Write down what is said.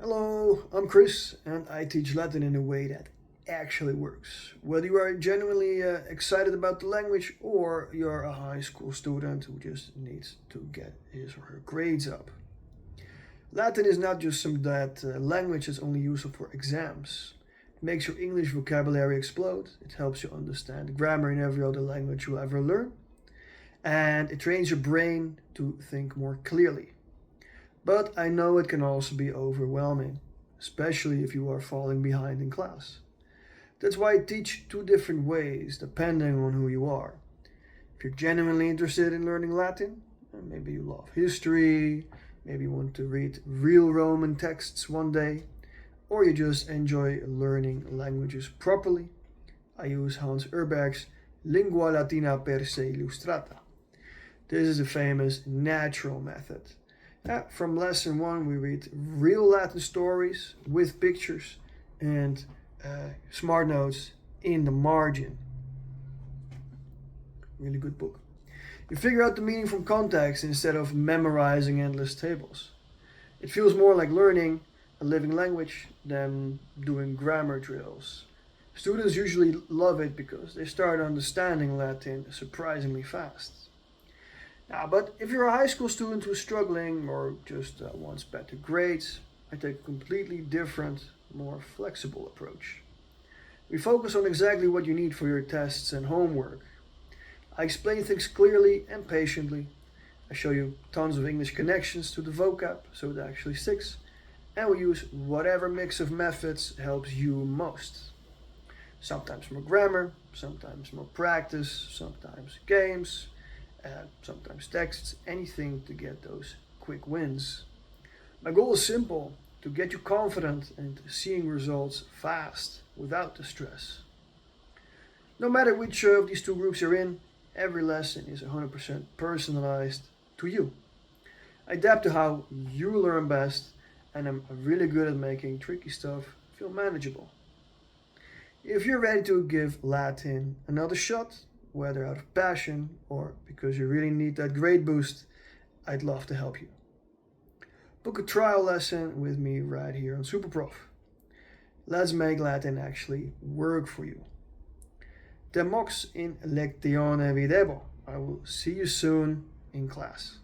Hello, I'm Chris, and I teach Latin in a way that actually works. Whether you are genuinely excited about the language or you're a high school student who just needs to get his or her grades up. Latin is not just some that language is only useful for exams. It makes your English vocabulary explode, it helps you understand grammar in every other language you'll ever learn, and it trains your brain to think more clearly. But I know it can also be overwhelming, especially if you are falling behind in class. That's why I teach two different ways depending on who you are. If you're genuinely interested in learning Latin, maybe you love history, maybe you want to read real Roman texts one day, or you just enjoy learning languages properly, I use Hans Ørberg's Lingua Latina per se Illustrata. This is a famous natural method. From lesson 1 we read real Latin stories with pictures and smart notes in the margin. Really good book. You figure out the meaning from context instead of memorizing endless tables. It feels more like learning a living language than doing grammar drills. Students usually love it because they start understanding Latin surprisingly fast. But if you're a high school student who's struggling or just wants better grades, I take a completely different, more flexible approach. We focus on exactly what you need for your tests and homework. I explain things clearly and patiently. I show you tons of English connections to the vocab so it actually sticks. And we use whatever mix of methods helps you most. Sometimes more grammar, sometimes more practice, sometimes games, sometimes texts, anything to get those quick wins. My goal is simple, to get you confident and seeing results fast without the stress. No matter which of these two groups you're in, every lesson is 100% personalized to you. I adapt to how you learn best, and I'm really good at making tricky stuff feel manageable. If you're ready to give Latin another shot, whether out of passion or because you really need that grade boost, I'd love to help you. Book a trial lesson with me right here on SuperProf. Let's make Latin actually work for you. Te mox in lectione videbo. I will see you soon in class.